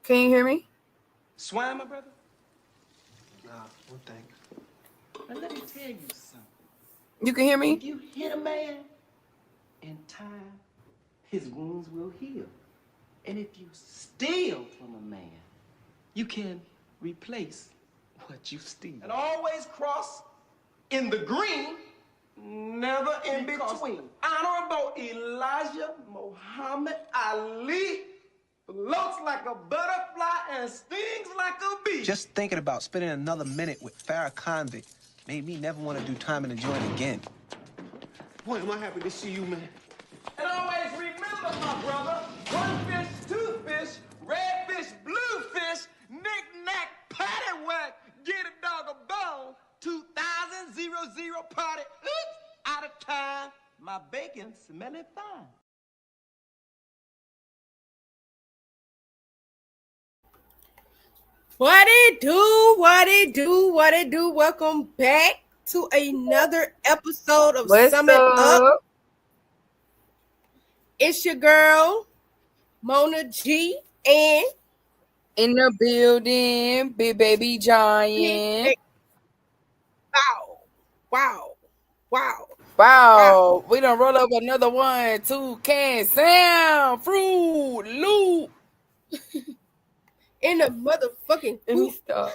Can you hear me? Swine, my brother? Nah, no thanks. Now let me tell you something. You can hear me? If you hit a man in time, his wounds will heal. And if you steal from a man, you can replace what you steal. And always cross in the green, never in between. Honorable Elijah Muhammad Ali floats like a butterfly and stings like a bee. Just thinking about spending another minute with Farrah convict made me never want to do time in the joint again. Boy, am I happy to see you, man. And always remember, my brother, one fish, two fish, red fish, blue fish, knick-knack, paddywhack, get a dog a bone, 2000 party, oops, out of time, my bacon smelling fine. What it do? What it do? What it do? Welcome back to another episode of Sum It Up. It's your girl, Mona G, and in the building, Big Baby Giant. Wow. We done roll up another 1, 2 can sound fruit loop. In the motherfucking Let me stop.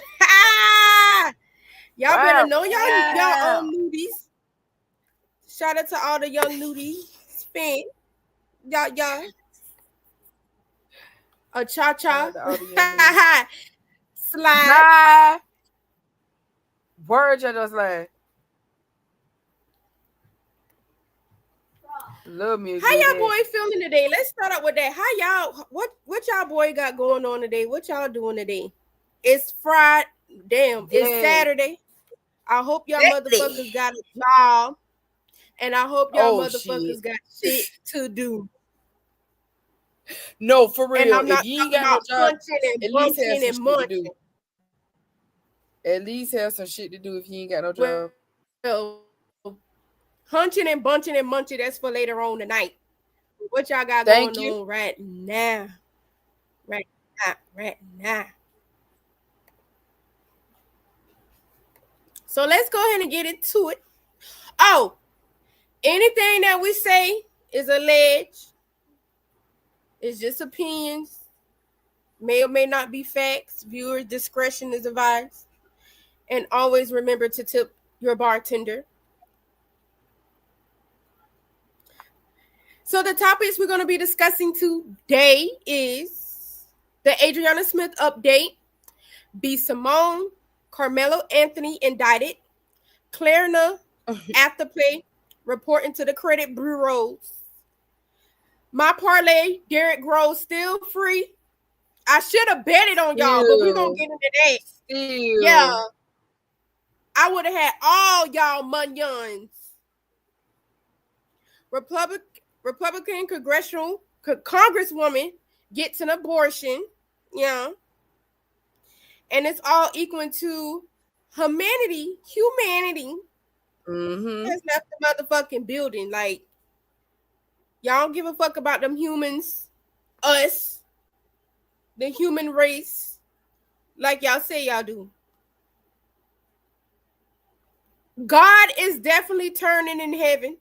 Y'all better know y'all nudies. Shout out to all the young nudies. Spin. Y'all. A cha-cha. Slide. Word you just like. Love me. How y'all boy feeling today? Let's start out with that. How y'all what y'all boy got going on today? What y'all doing today? It's Friday. Damn, it's Saturday. I hope y'all motherfuckers got a job. And I hope y'all motherfuckers got shit to do. No, for real. And I'm not if you ain't got no job, at least have some shit to do. At least have some shit to do if you ain't got no job. Well, hunching and bunching and munching, that's for later on tonight. What y'all got going on right now? Right now. So let's go ahead and get into it. Oh, anything that we say is alleged. It's just opinions. May or may not be facts. Viewer discretion is advised. And always remember to tip your bartender. So the topics we're going to be discussing today is the Adriana Smith update, B.Simone, Karmelo Anthony indicted, Klarna, Afterpay, reporting to the credit bureaus. My parlay, Derrick Groves, still free. I should have bet it on y'all, but we're going to get into that. Yeah. I would have had all y'all munions. Republican congresswoman gets an abortion. Yeah. And it's all equal to humanity. Has left the motherfucking building. Like, y'all don't give a fuck about them humans, us, the human race, like y'all say y'all do. God is definitely turning in heaven.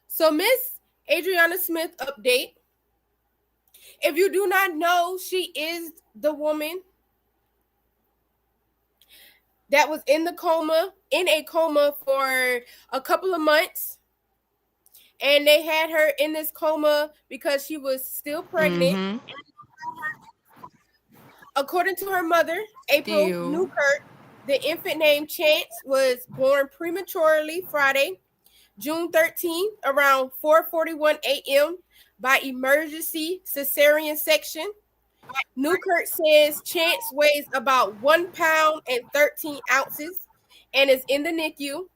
So Miss Adriana Smith update. If you do not know, she is the woman that was in a coma for a couple of months. And they had her in this coma because she was still pregnant. According to her mother, April Newkirk, the infant named Chance was born prematurely Friday, June 13th, around 4:41 a.m. by emergency cesarean section. Newkirk says Chance weighs about 1 pound and 13 ounces and is in the NICU.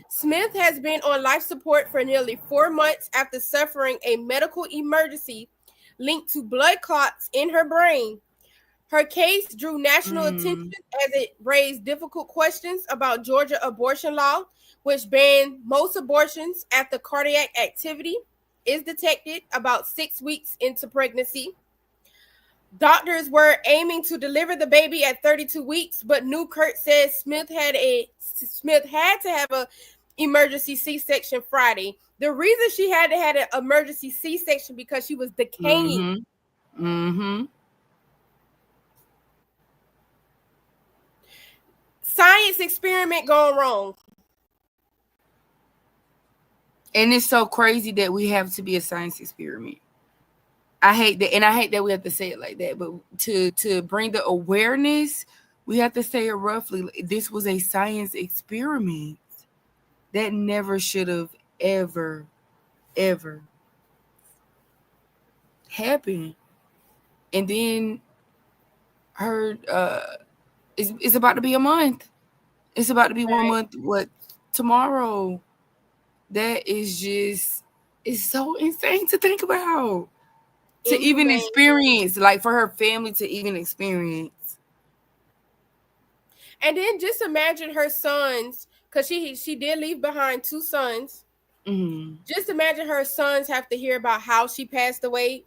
Smith has been on life support for nearly 4 months after suffering a medical emergency linked to blood clots in her brain. Her case drew national attention as it raised difficult questions about Georgia abortion law, which banned most abortions after cardiac activity is detected about 6 weeks into pregnancy. Doctors were aiming to deliver the baby at 32 weeks, but Newkirk says Smith had to have a emergency C-section Friday. The reason she had to have an emergency C-section because she was decaying. Science experiment gone wrong. And it's so crazy that we have to be a science experiment. I hate that, and I hate that we have to say it like that. But to bring the awareness, we have to say it roughly. This was a science experiment that never should have ever happened. And then her it's about to be a month. It's about to be 1 month. What, tomorrow? That is just, it's so insane to think about. To even experience, like for her family to even experience. And then just imagine her sons, because she did leave behind 2 sons. Just imagine her sons have to hear about how she passed away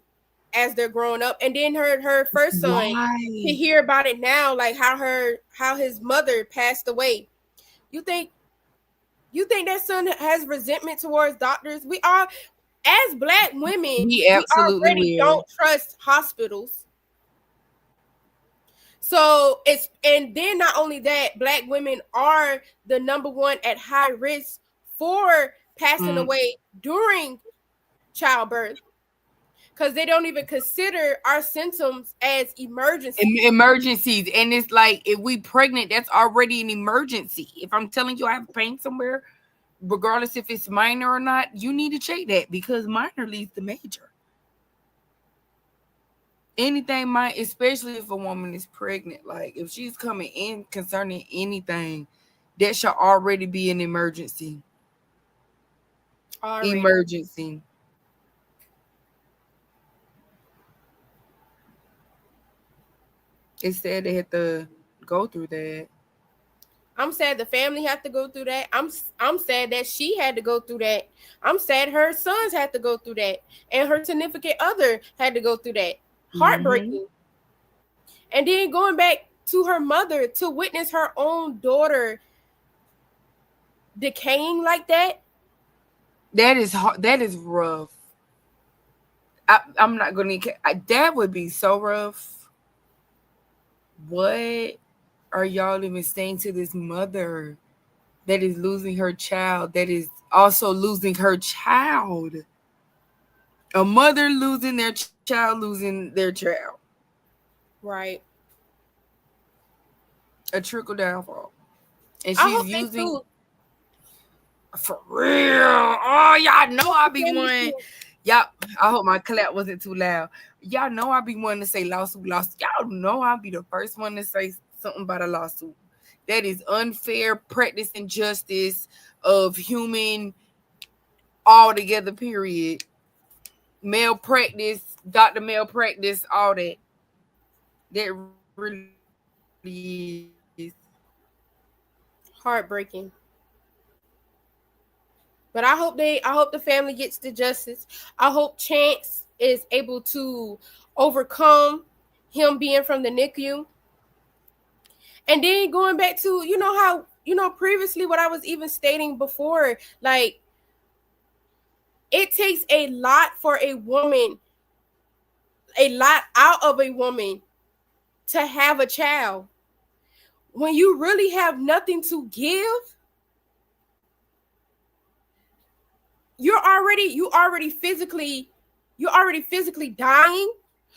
as they're growing up, and then her first son to hear about it now, like how his mother passed away. You think that son has resentment towards doctors? We are, as Black women, we already don't trust hospitals. So it's, and then not only that, Black women are the number one at high risk for passing away during childbirth, because they don't even consider our symptoms as emergencies. And it's like, if we pregnant, that's already an emergency. If I'm telling you I have pain somewhere, regardless if it's minor or not, you need to check that, because minor leads to major. Anything might, especially if a woman is pregnant, like if she's coming in concerning anything, that should already be an emergency. Emergency. It's sad they had to go through that. I'm sad the family had to go through that. I'm sad that she had to go through that. I'm sad her sons had to go through that, and her significant other had to go through that. Heartbreaking. And then going back to her mother, to witness her own daughter decaying like that. That is hard. That is rough. I'm not gonna. That would be so rough. What are y'all even saying to this mother that is losing her child, that is also losing her child? A mother losing their child, losing their child. Right. A trickle down fall. And I she's hope using, they sue. for real. Oh, y'all know I be one. Y'all, I hope my clap wasn't too loud. Y'all know I be wanting to say lawsuit. Y'all know I'll be the first one to say something about a lawsuit. That is unfair practice and justice of human altogether, period. Malpractice, doctor malpractice, all that. That really is. Heartbreaking. But I hope the family gets the justice. I hope Chance is able to overcome him being from the NICU. And then going back to, how, previously what I was even stating before, like, it takes a lot for a woman, a lot out of a woman to have a child. When you really have nothing to give, you're already physically dying,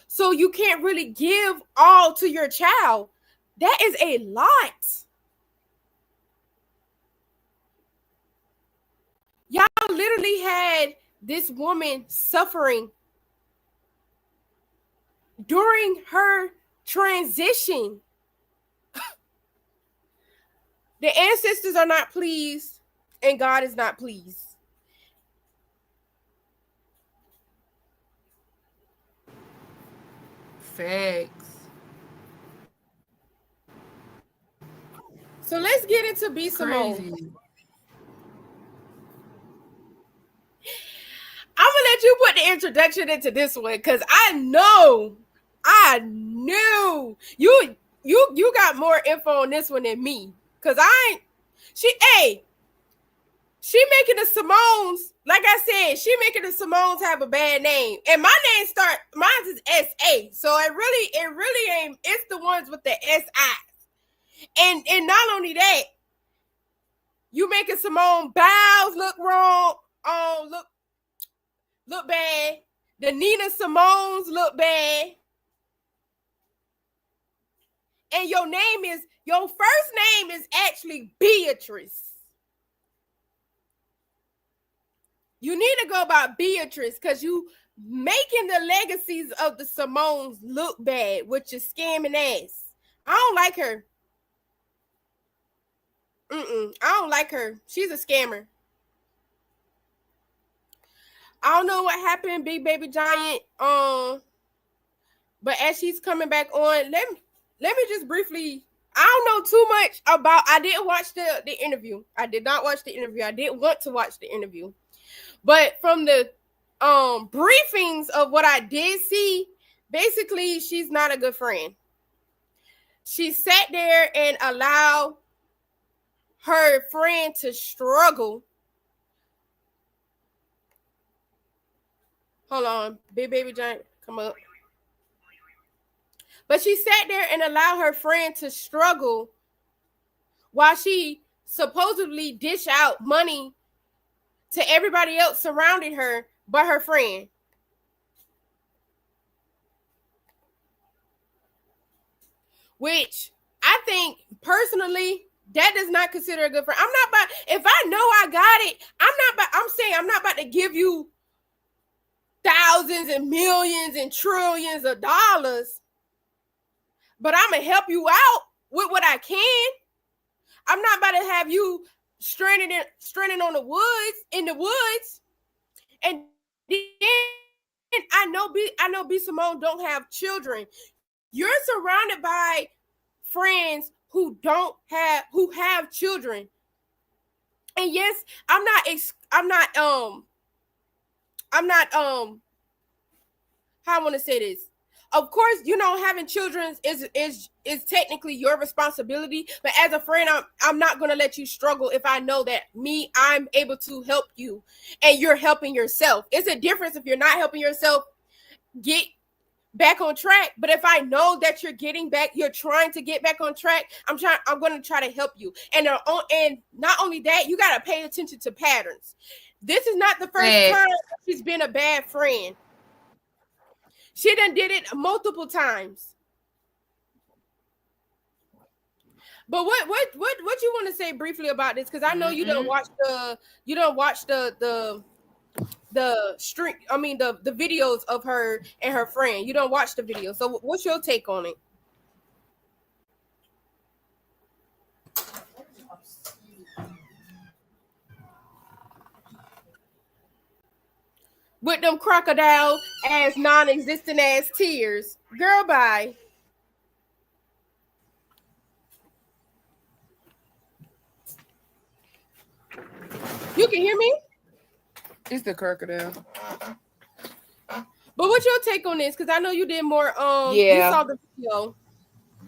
so you can't really give all to your child. That is a lot. Y'all literally had this woman suffering during her transition. The ancestors are not pleased, and God is not pleased. Facts. So let's get into B.Simone. Crazy. I'm gonna let you put the introduction into this one because I knew you got more info on this one than me. Cause she making the Simones, like I said, she making the Simones have a bad name. And mine is S.A. So it really ain't, it's the ones with the S.I. And not only that, you making Simone Biles look wrong, look bad. The Nina Simones look bad. And your first name is actually Beatrice. You need to go by Beatrice because you making the legacies of the Simones look bad with your scamming ass. I don't like her. I don't like her. She's a scammer. I don't know what happened, Big Baby Giant. But as she's coming back on, let me just briefly. I don't know too much about. I didn't watch the interview. I did not watch the interview. I didn't want to watch the interview. But from the briefings of what I did see, basically she's not a good friend. She sat there and allowed her friend to struggle. Hold on, Big Baby Giant, come up. But she sat there and allowed her friend to struggle while she supposedly dish out money to everybody else surrounding her but her friend. Which I think personally, that does not consider a good friend. If I know I got it, I'm not about to give you thousands and millions and trillions of dollars. But I'm going to help you out with what I can. I'm not about to have you stranded in the woods. And then I know B.Simone don't have children. You're surrounded by friends who have children. And yes, I'm not how I want to say this. Of course, having children is technically your responsibility. But as a friend, I'm not going to let you struggle if I know that I'm able to help you and you're helping yourself. It's a difference if you're not helping yourself get back on track. But if I know that you're trying to get back on track, I'm going to try to help you. And not only that, you got to pay attention to patterns. This is not the first time she's been a bad friend. She done did it multiple times. But what you want to say briefly about this? Because I know you don't watch the stream. I mean the videos of her and her friend. You don't watch the video. So what's your take on it? With them crocodile ass non-existent ass tears. Girl, bye. You can hear me? It's the crocodile. But what's your take on this? Because I know you did more. Yeah. You saw the video.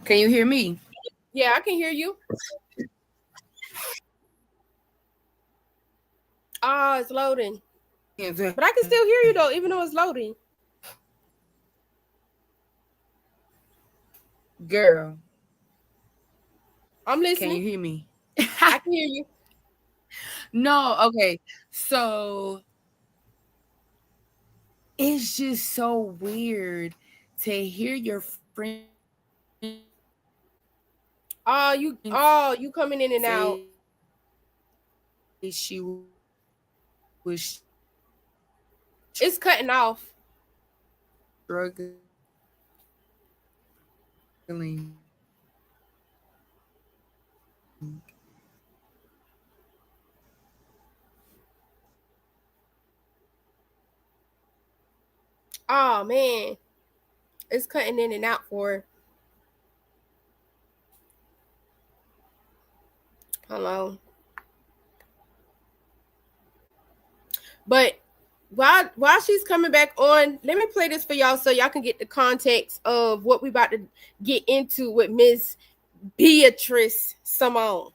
Can you hear me? Yeah, I can hear you. It's loading. But I can still hear you though, even though it's loading. Girl, I'm listening. Can you hear me? I can hear you. No, okay. So it's just so weird to hear your friend. You coming in and out. She was. It's cutting off. Struggling. Oh man, it's cutting in and out for her. Hello. But while she's coming back on, let me play this for y'all so y'all can get the context of what we about to get into with Miss Beatrice Simone.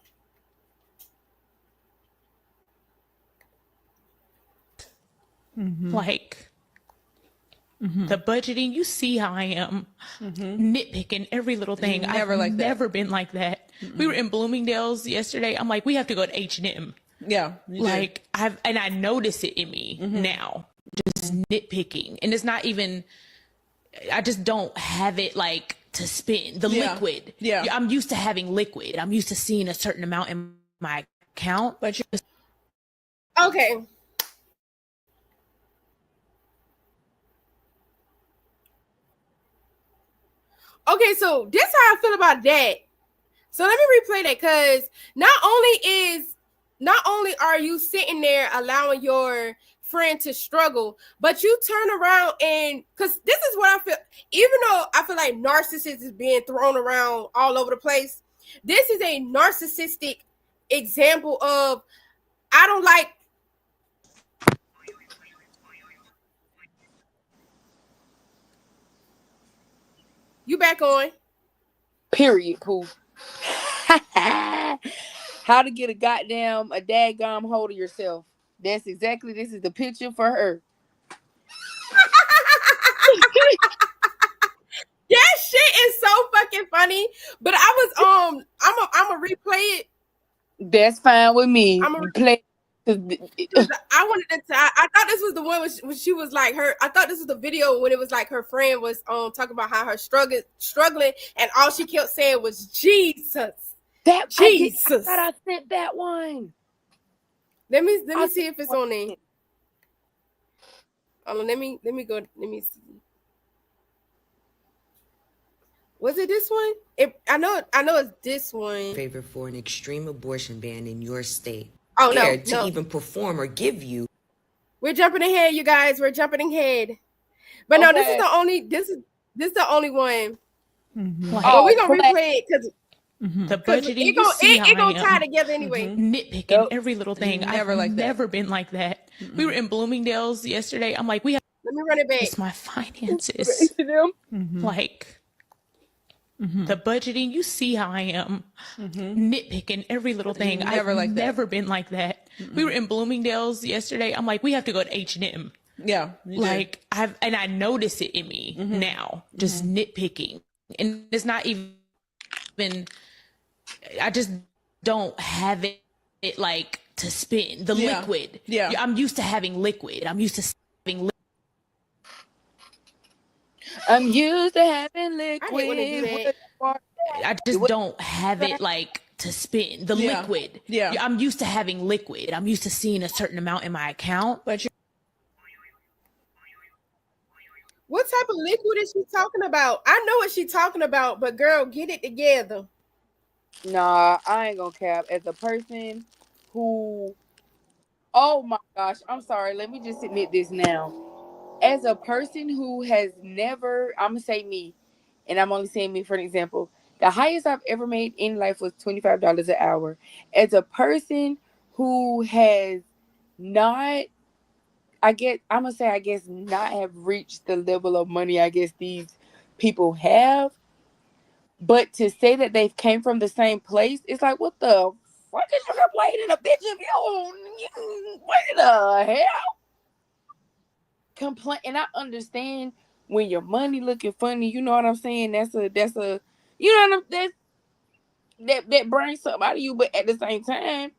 Like the budgeting, you see how I am nitpicking every little thing. I've never been like that. We were in Bloomingdale's yesterday. I'm like, we have to go to H&M. Yeah. Like I notice it in me now, just nitpicking. And it's not even, I just don't have it like to spend the liquid. Yeah. I'm used to having liquid. I'm used to seeing a certain amount in my account. But Okay. Okay, so this how I feel about that. So let me replay that, because not only are you sitting there allowing your friend to struggle, but you turn around and, because this is what I feel, even though I feel like narcissist is being thrown around all over the place, this is a narcissistic example of, I don't like. You back on. Period, Pooh. How to get a daggum hold of yourself. This is the picture for her. That shit is so fucking funny. But I was I'm gonna replay it. That's fine with me. I'm gonna play. I wanted to. I thought this was the one when she was like her. I thought this was the video when it was like her friend was talking about how her struggling, and all she kept saying was Jesus. Jesus. I thought I sent that one. Let me see if it's on there. Hold on, let me go. Let me see. Was it this one? I know it's this one. Favor for an extreme abortion ban in your state. Oh no, no. Even perform or give you. We're jumping ahead, you guys. We're jumping ahead. But no, this is the only one. But we're gonna replay it because the budgeting, it gonna tie together anyway. Nitpicking every little thing. I've never been like that. We were in Bloomingdale's yesterday. I'm like, let me run it back. It's my finances. Like the budgeting, you see how I am nitpicking every little thing. I've never been like that. We were in Bloomingdale's yesterday. I'm like, we have to go to H&M. Yeah. Like I notice it in me now, just nitpicking. And it's not even, I just don't have it like to spend the liquid. Yeah. I'm used to having liquid. I'm used to having liquid. I'm used to having liquid. I just don't have it like to spend the liquid. Yeah. I'm used to having liquid. I'm used to seeing a certain amount in my account. But what type of liquid is she talking about? I know what she's talking about, but girl, get it together. Nah, I ain't gonna cap. As a person who, oh my gosh, I'm sorry. Let me just admit this now. As a person who has never, I'm gonna say me, and I'm only saying me for an example. The highest I've ever made in life was $25 an hour. As a person who has not, I guess not have reached the level of money I guess these people have. But to say that they've came from the same place, it's like, what the fuck is you complaining a bitch if you what the hell? Complain, and I understand when your money looking funny, you know what I'm saying? That's a you know what that brings something out of you, but at the same time,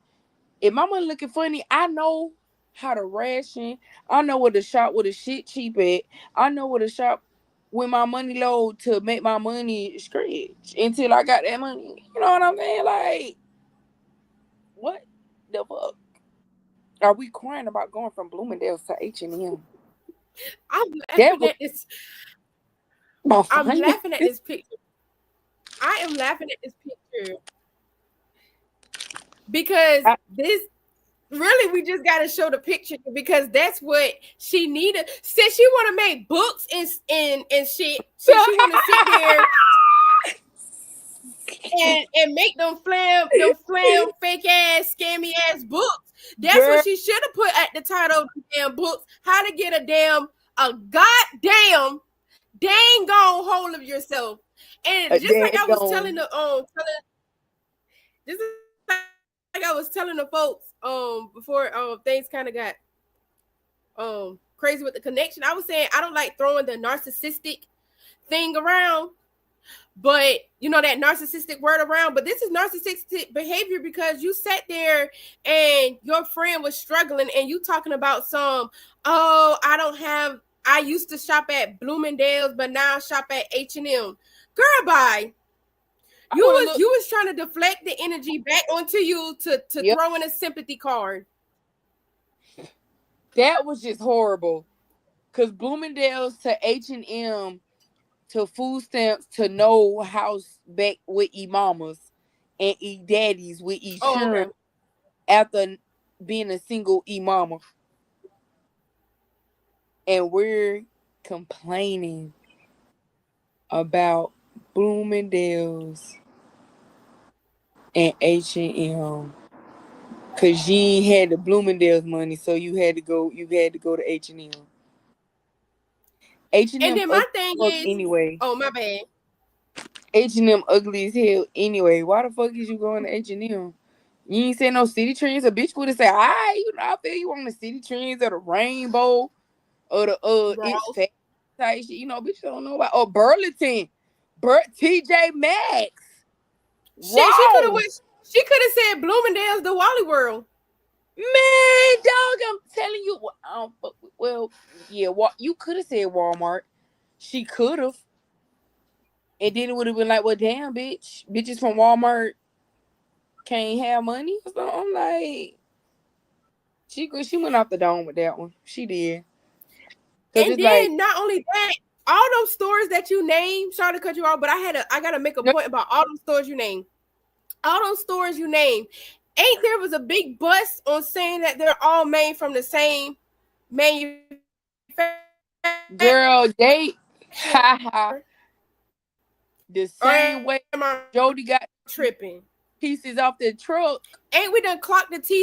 if my money looking funny, I know how to ration. I know where to shop with the shit cheap at. I know where to shop with my money low to make my money stretch until I got that money. You know what I'm saying? Like, what the fuck? Are we crying about going from Bloomingdale's to H&M? I'm laughing at this. I'm laughing at this picture. I am laughing at this picture because this really, we just got to show the picture because that's what she needed. Since she want to make books and shit, since she want to sit there. and make them flam fake ass scammy ass books. That's what she should have put at the title of the damn books. How to get a goddamn dang gone hold of yourself. And just like I was telling the folks before things kind of got crazy with the connection. I was saying I don't like throwing the narcissistic thing around, but that narcissistic word around. But this is narcissistic behavior because you sat there and your friend was struggling and you talking about I used to shop at Bloomingdale's, but now I shop at H&M. Girl, bye. You was trying to deflect the energy back onto you to throw in a sympathy card. That was just horrible. Cause Bloomingdale's to H&M to food stamps to no house back with mamas and daddies with insurance after being a single mama. And we're complaining about Bloomingdale's and H&M. Cause you ain't had the Bloomingdale's money, so you had to go to H&M. H&M and then my thing is anyway. Oh, my bad. H&M ugly as hell anyway. Why the fuck is you going to H&M? You ain't saying no city trends. A bitch would have said, I feel you on the city trends or the rainbow or the it's fat type shit. Bitch don't know about Burlington. TJ Maxx. Shit, she could have said Bloomingdale's, the Wally World. Man, dog, I'm telling you. Well, yeah, you could have said Walmart. She could have. And then it would have been like, well, damn, bitch. Bitches from Walmart can't have money. So I'm like, she went off the dome with that one. She did. And then not only that, all those stores that you named, sorry to cut you off, but I gotta make a point about all those stores you named. All those stores you named, ain't there was a big bust on saying that they're all made from the same manufacturer? Girl, they the same way Jody got tripping pieces off the truck. Ain't we done clocked the T?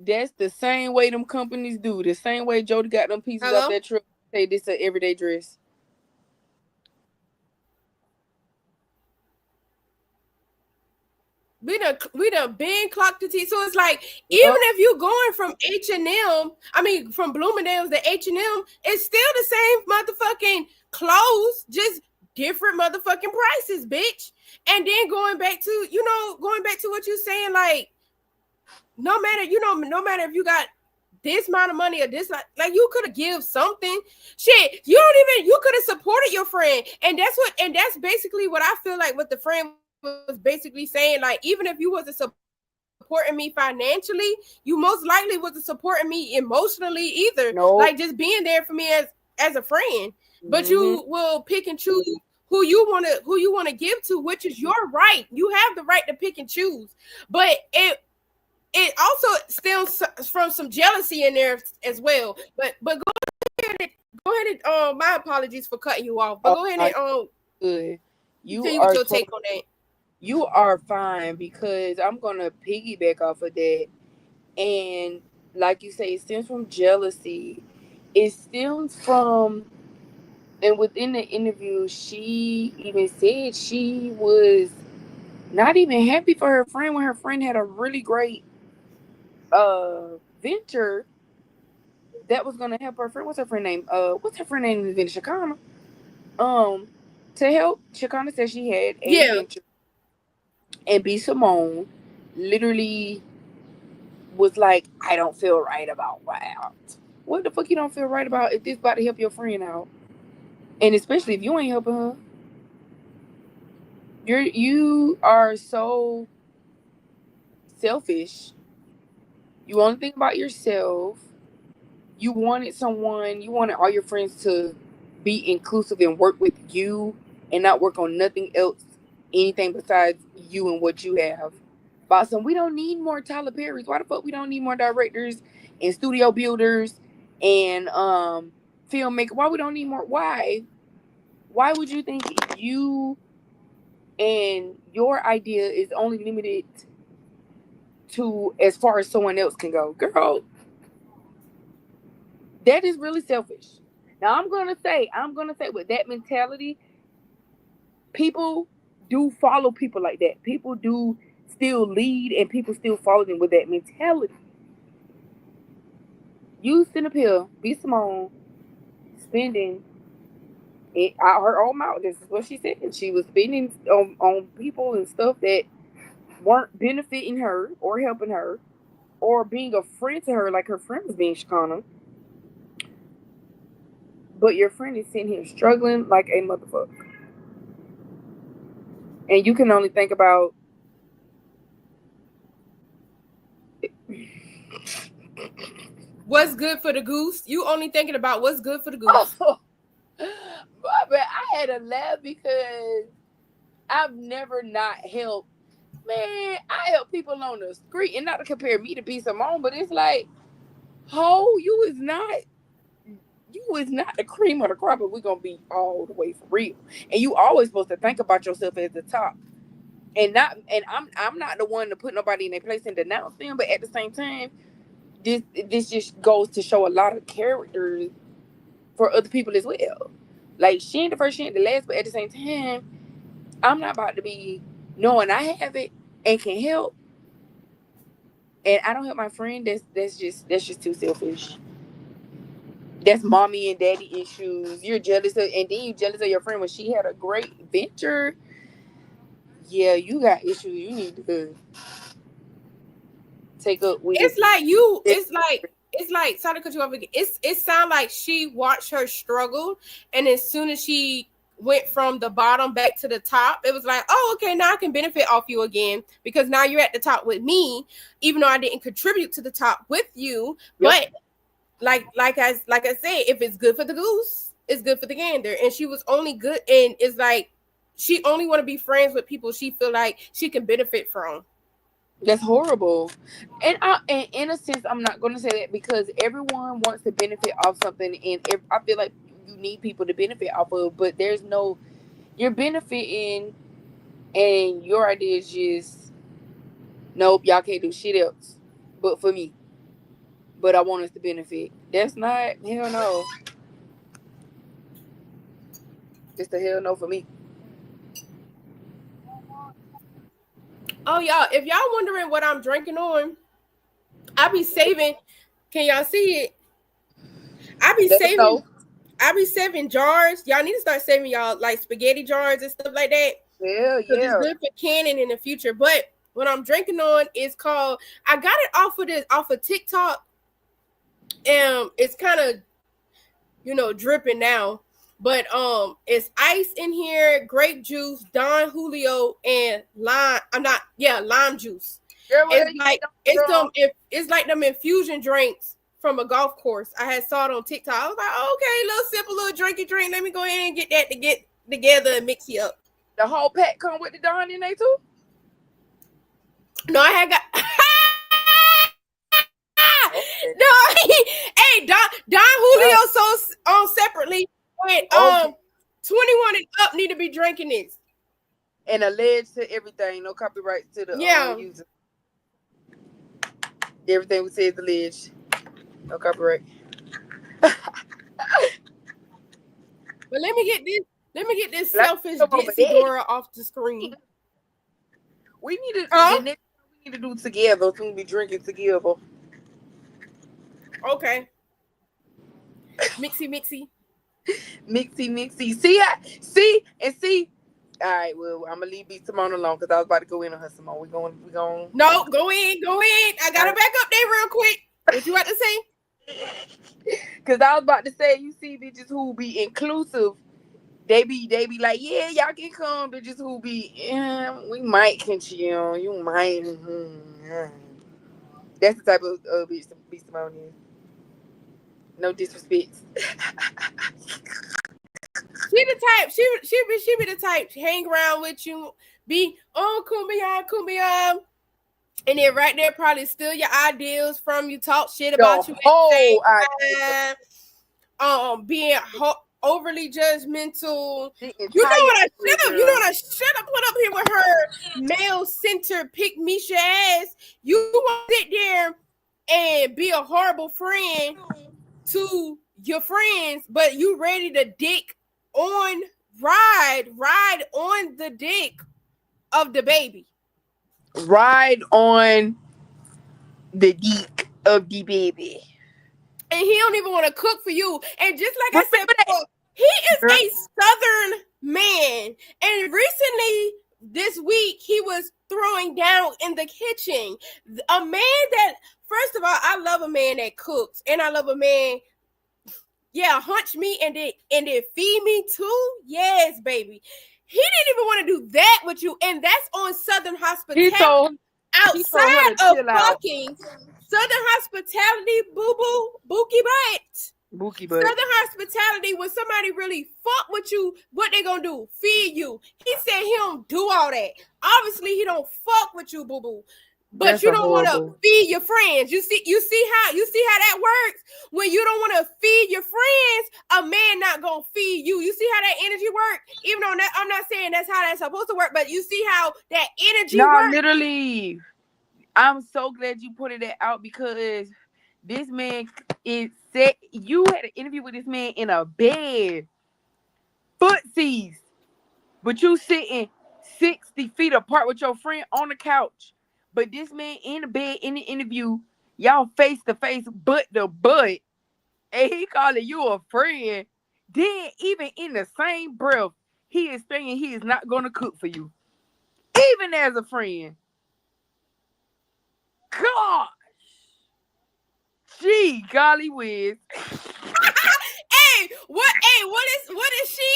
That's the same way them companies do. The same way Jody got them pieces off that truck. Say this an everyday dress. We done been clocked the T. So it's like, even if you going from H&M, from Bloomingdale's to H&M, it's still the same motherfucking clothes, just different motherfucking prices, bitch. And then going back to what you're saying, like, no matter if you got this amount of money or this, like you could have give something. Shit, you could have supported your friend. And that's basically what I feel like what the friend was basically saying. Like, even if you wasn't supporting me financially, you most likely wasn't supporting me emotionally either. Nope. Like, just being there for me as a friend. But you will pick and choose who you want to give to, which is your right. You have the right to pick and choose. But it also stems from some jealousy in there as well. But go ahead and my apologies for cutting you off. But go ahead and good. You are your take on that. You are fine, because I'm gonna piggyback off of that. And like you say, it stems from jealousy. It stems from, and within the interview, she even said she was not even happy for her friend when her friend had a really great venture that was gonna help her friend. What's her friend name? What's her friend name in the venture? Shakana. To help, Shakana said she had a venture. And B.Simone literally was like, I don't feel right about wow. What the fuck you don't feel right about if this about to help your friend out? And especially if you ain't helping her. You are so selfish. You only think about yourself. You wanted all your friends to be inclusive and work with you and not work on nothing else, anything besides you and what you have. Boston, we don't need more Tyler Perrys. Why the fuck we don't need more directors and studio builders and filmmakers? Why we don't need more? Why? why would you think you and your idea is only limited to as far as someone else can go? Girl, that is really selfish. Now I'm gonna say with that mentality, people do follow people like that. People do still lead and people still follow them with that mentality. You sit up here, B.Simone, spending it out her own mouth. This is what she said. She was spending on people and stuff that weren't benefiting her or helping her or being a friend to her, like her friend was being Shakana. But your friend is sitting here struggling like a motherfucker. And you can only think about what's good for the goose. You only thinking about what's good for the goose. But I had a laugh because I've never not helped. Man, I help people on the street, and not to compare me to B.Simone, but it's like, you is not the cream of the crop, but we're gonna be all the way for real. And you always supposed to think about yourself as the top. And I'm not the one to put nobody in their place and denounce them, but at the same time, this just goes to show a lot of character for other people as well. Like, she ain't the first, she ain't the last, but at the same time, I'm not about to be knowing I have it and can help, and I don't help my friend. That's just too selfish. That's mommy and daddy issues. You're jealous of, and then you jealous of your friend when she had a great venture. Yeah, you got issues. You need to take up with. It's like sorry to cut you off again. It sounds like she watched her struggle, and as soon as she went from the bottom back to the top, it was like, oh, okay, now I can benefit off you again because now you're at the top with me, even though I didn't contribute to the top with you. Yep. But like I said, if it's good for the goose, it's good for the gander. And she was only good, and it's like she only want to be friends with people she feel like she can benefit from. That's horrible. And in a sense, I'm not going to say that because everyone wants to benefit off something, and I feel like you need people to benefit off of, but you're benefiting, and your idea is just, nope, y'all can't do shit else but for me. But I want us to benefit. That's not, hell no. It's the hell no for me. Oh, y'all, if y'all wondering what I'm drinking on, I be saving. Can y'all see it? I be saving jars. Y'all need to start saving y'all like spaghetti jars and stuff like that. Yeah. It's good for canning in the future. But what I'm drinking on is called, I got it off of TikTok. It's kind of, dripping now. But it's ice in here, grape juice, Don Julio, and lime juice. Girl, it's like them infusion drinks from a golf course. I saw it on TikTok. I was like, okay, little simple little drinky drink. Let me go ahead and get that to get together and mix it up. The whole pack come with the Don in there too? No, I had got no, hey, Don Julio sold on separately. But 21 and up need to be drinking this. And alleged to everything, no copyright to the user. Everything we say is alleged. No copyright. But let me get this selfish Dixie Dora off the screen. We need to the next we need to do together. So we be drinking together. Okay. Mixy. See. All right, well, I'm gonna leave B.Simone alone because I was about to go in on her, Simone. We going. No, go in. I gotta back up there real quick. What you about to say? Because I was about to say, you see bitches who be inclusive. They be like, yeah, y'all can come. Bitches who be, we might can chill. You might. That's the type of bitch B.Simone is. No disrespect. She the type. She be the type. Hang around with you. Be kumbaya, and then right there probably steal your ideas from you. Talk shit about you. Being overly judgmental. The You know what I entire should have? You know what I should have put up here with her male center pick Misha ass? You want to sit there and be a horrible friend to your friends, but you ready to dick on ride on the dick of the baby. Ride on the dick of the baby. And he don't even want to cook for you. And just like I said before, he is a Southern man. And recently, this week, he was throwing down in the kitchen. A man that, first of all, I love a man that cooks. And I love a man, hunch me and then feed me too. Yes, baby. He didn't even want to do that with you. And that's on Southern hospitality. Outside of fucking Southern hospitality, boo-boo, bookie butt. Bookie butt. Southern hospitality, when somebody really fuck with you, what they gonna do? Feed you. He said he don't do all that. Obviously, he don't fuck with you, boo-boo. But that's you don't want to feed your friends. You see how that works? When you don't want to feed your friends, a man not gonna feed you. You see how that energy works? Even though I'm not saying that's how that's supposed to work, but you see how that energy works? No, literally. I'm so glad you put it out because this man is set. You had an interview with this man in a bed, footsies, but you sitting 60 feet apart with your friend on the couch. But this man in the bed in the interview, y'all face to face, butt to butt, and he calling you a friend. Then even in the same breath, he is saying he is not going to cook for you, even as a friend. Gosh, gee, golly whiz. Hey, what is she?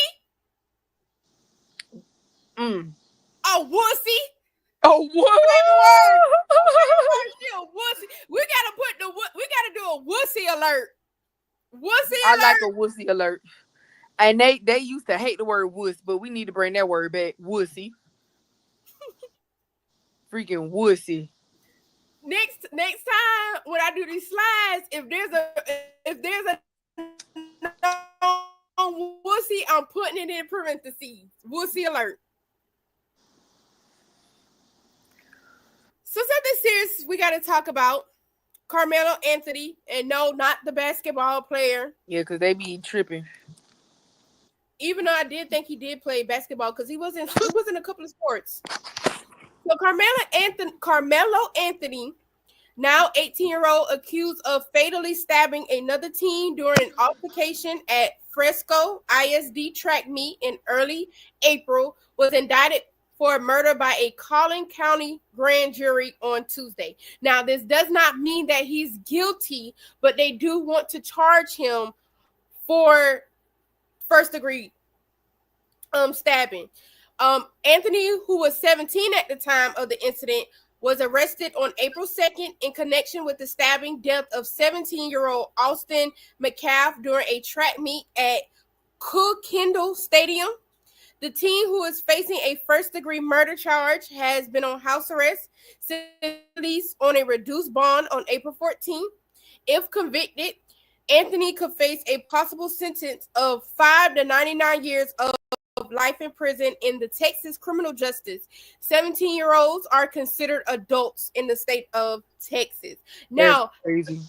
A wussy. Oh, what? She a wussy. We gotta do a wussy alert. Wussy I alert. like a wussy alert. And they used to hate the word wuss, but we need to bring that word back. Wussy. Freaking wussy. Next time when I do these slides, if there's a wussy, I'm putting it in parentheses. Wussy alert. So something serious we got to talk about. Karmelo Anthony, and no, not the basketball player. Yeah, because they be tripping. Even though I did think he did play basketball because he was in a couple of sports. So Karmelo Anthony, now 18-year-old, accused of fatally stabbing another teen during an altercation at Fresco ISD track meet in early April, was indicted for murder by a Collin County grand jury on Tuesday. Now, this does not mean that he's guilty, but they do want to charge him for first-degree stabbing. Anthony, who was 17 at the time of the incident, was arrested on April 2nd in connection with the stabbing death of 17-year-old Austin McCaff during a track meet at Cook Kendall Stadium. The teen, who is facing a first-degree murder charge, has been on house arrest since released on a reduced bond on April 14th. If convicted, Anthony could face a possible sentence of 5 to 99 years of life in prison in the Texas criminal justice. 17-year-olds are considered adults in the state of Texas. Now, that's crazy.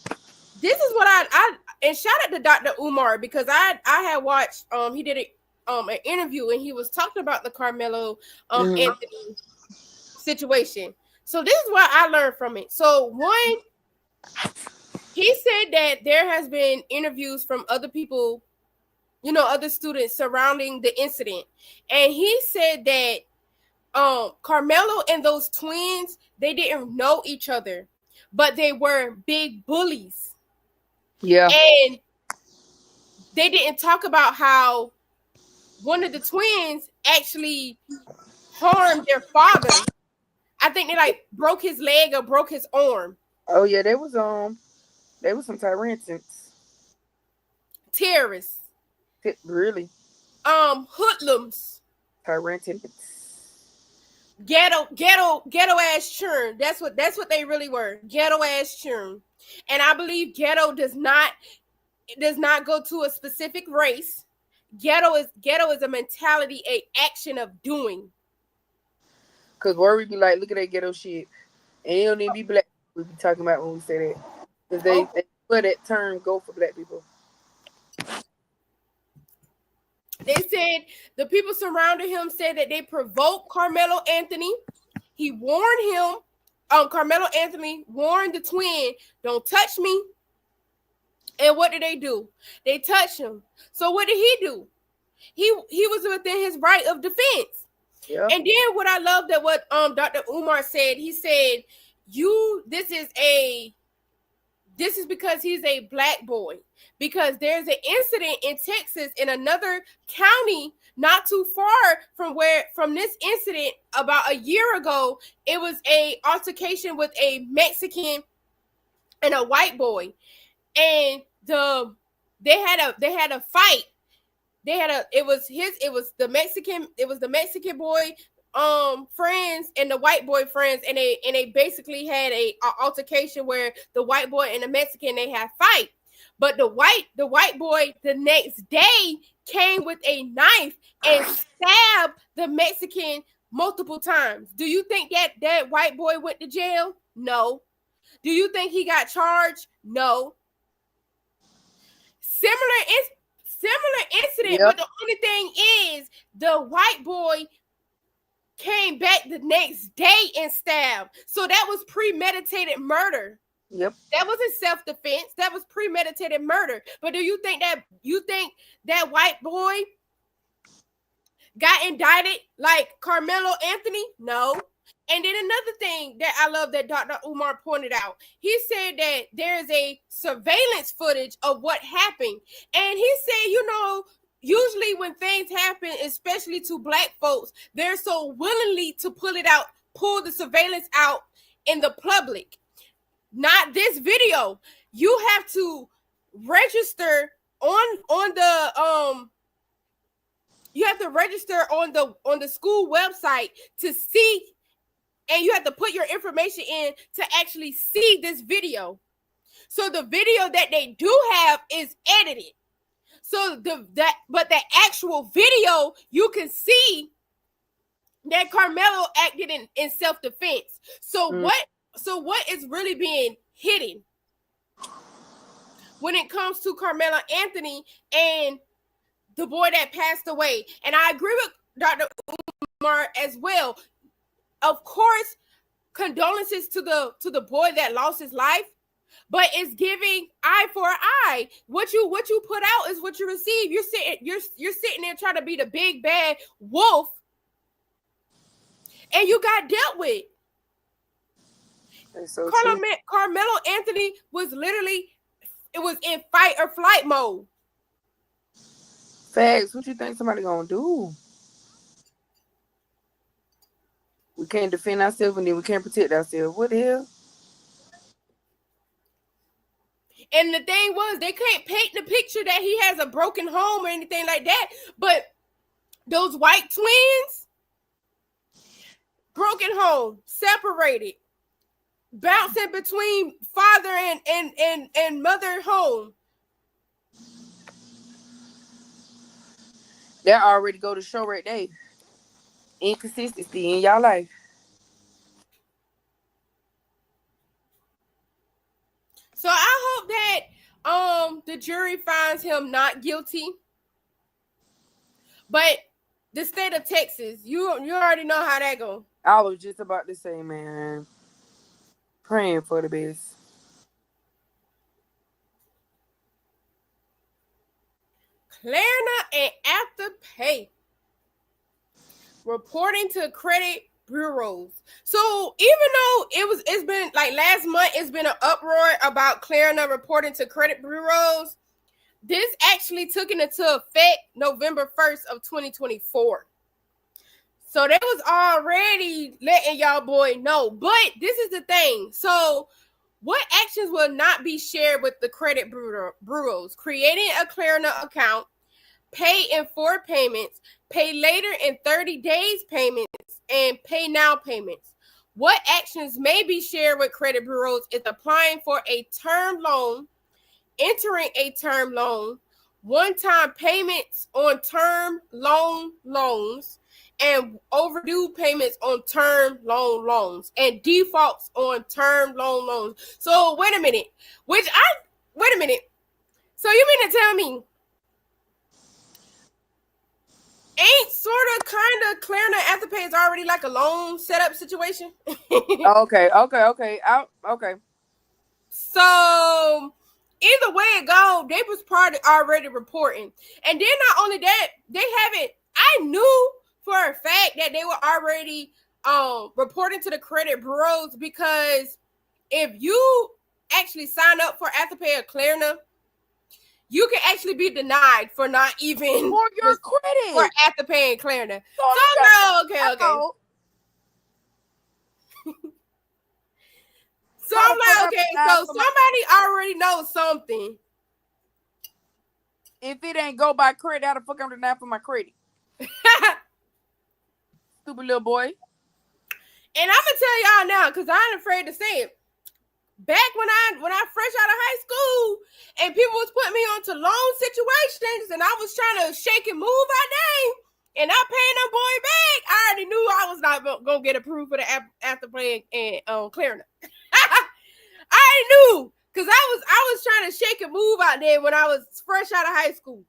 This is what I and shout out to Dr. Umar, because I had watched he did an interview and he was talking about the Karmelo Anthony situation. So this is what I learned from it. So one, he said that there has been interviews from other people, other students surrounding the incident. And he said that Karmelo and those twins, they didn't know each other, but they were big bullies. Yeah. And they didn't talk about how one of the twins actually harmed their father. I think they broke his leg or broke his arm. Oh yeah, they was some Tyrantons. Terrorists. Really? Hoodlums. Tyrantons. Ghetto ass churn. That's what they really were. Ghetto ass churn. And I believe ghetto does not go to a specific race. Ghetto is a mentality, a action of doing. Cause worry be like, look at that ghetto shit, and it don't even be black. We be talking about when we say that, cause they for that term go for black people. They said the people surrounding him said that they provoked Karmelo Anthony. He warned him. Karmelo Anthony warned the twin, "Don't touch me." And what did they do? They touched him. So what did he do? He was within his right of defense. Yep. And then what I love that what Dr. Umar said, he said, this is because he's a black boy. Because there's an incident in Texas in another county not too far from this incident about a year ago. It was a altercation with a Mexican and a white boy. And they had a fight. It was the Mexican boy friends and the white boy friends, and they basically had a altercation where the white boy and the Mexican, they had fight. But the white boy the next day came with a knife and stabbed the Mexican multiple times. Do you think that white boy went to jail? No. Do you think he got charged? No. Similar incident, yep. But the only thing is the white boy came back the next day and stabbed. So that was premeditated murder. Yep. That wasn't self-defense. That was premeditated murder. But do you think that white boy got indicted like Karmelo Anthony? No. And then another thing that I love that Dr. Umar pointed out, he said that there's a surveillance footage of what happened. And he said, usually when things happen, especially to black folks, they're so willingly to pull the surveillance out in the public. Not this video. You have to register on the school website to see. And you have to put your information in to actually see this video. So the video that they do have is edited. So but the actual video, you can see that Karmelo acted in self-defense. So what is really being hidden when it comes to Karmelo Anthony and the boy that passed away? And I agree with Dr. Umar as well. Of course, condolences to the boy that lost his life, but it's giving eye for eye. What you put out is what you receive. You're sitting there trying to be the big bad wolf, and you got dealt with. So Karmelo Anthony was in fight or flight mode. Facts. What you think somebody gonna do? We can't defend ourselves and then we can't protect ourselves. What the hell? And the thing was, they can't paint the picture that he has a broken home or anything like that. But those white twins, broken home, separated, bouncing between father and mother home. That already go to show right there. Inconsistency in y'all life. So I hope that the jury finds him not guilty. But the state of Texas, you already know how that goes. I was just about to say, man, praying for the best. Klarna and Afterpay reporting to credit bureaus. So even though it's been like last month, it's been an uproar about Klarna reporting to credit bureaus. This actually took into effect November 1st of 2024. So they was already letting y'all boy know. But this is the thing. So what actions will not be shared with the credit bureaus? Creating a Klarna account, pay in 4 payments, pay later in 30 days payments, and pay now payments. What actions may be shared with credit bureaus is applying for a term loan, entering a term loan, one-time payments on term loans, and overdue payments on term loans, and defaults on term loans. So wait a minute. So you mean to tell me ain't sort of kind of Klarna Afterpay is already like a loan setup situation? Okay. Okay. So either way it go, they was probably already reporting. And then not only that, they haven't, I knew for a fact that they were already reporting to the credit bureaus, because if you actually sign up for Afterpay or Klarna, you can actually be denied for not even for your credit for Afterpay and Klarna. Okay. So I'm like, okay, so somebody already knows something. If it ain't go by credit, how the fuck I'm denied for my credit? Stupid little boy. And I'm gonna tell y'all now, because I ain't afraid to say it. Back when I fresh out of high school and people was putting me onto loan situations and I was trying to shake and move our name and I paid them boy back, I already knew I was not gonna get approved for the Afterpay and Klarna. I knew, because I was trying to shake and move out there when I was fresh out of high school.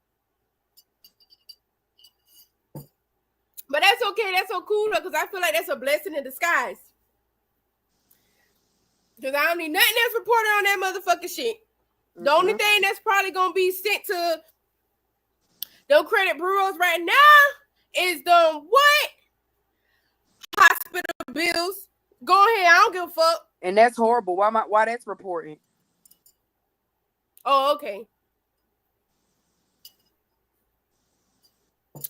But that's okay. That's so cool, though, because I feel like that's a blessing in disguise. Because I don't need nothing that's reported on that motherfucking shit. The only thing that's probably going to be sent to those credit bureaus right now is the what? Hospital bills. Go ahead. I don't give a fuck. And that's horrible. Why that's reporting? Oh, okay.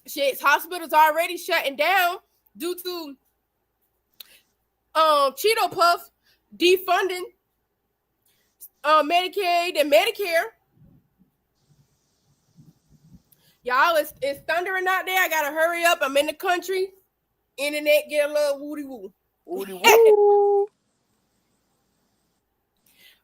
Shit, hospitals already shutting down due to Cheeto Puff defunding Medicaid and Medicare. Y'all, it's thundering out there. I gotta hurry up. I'm in the country. Internet get a little woody woo. Woody woo.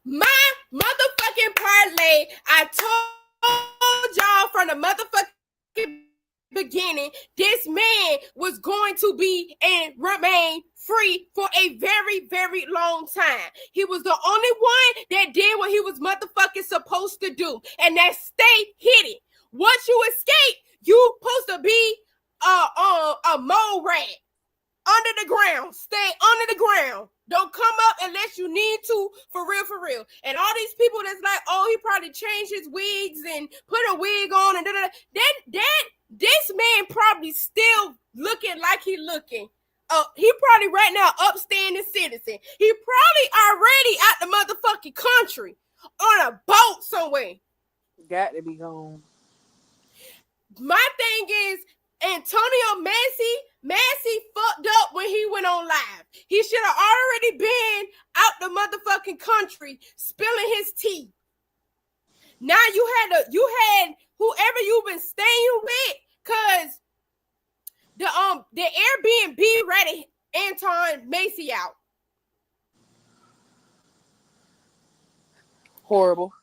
My motherfucking parlay, I told y'all from the motherfucking beginning, this man was going to be and remain free for a very, very long time. He was the only one that did what he was motherfucking supposed to do, and that stay hidden. Once you escape, you supposed to be a mole rat under the ground. Stay under the ground. Don't come up unless you need to, for real. And all these people that's like, oh, he probably changed his wigs and put a wig on and this man probably still looking like he looking. He probably right now upstanding citizen. He probably already out the motherfucking country on a boat somewhere. Got to be gone. My thing is, Antonio Massey fucked up when he went on live. He should have already been out the motherfucking country spilling his tea. Now you had whoever you've been staying with, cause the Airbnb ratted Anton Massey out. Horrible.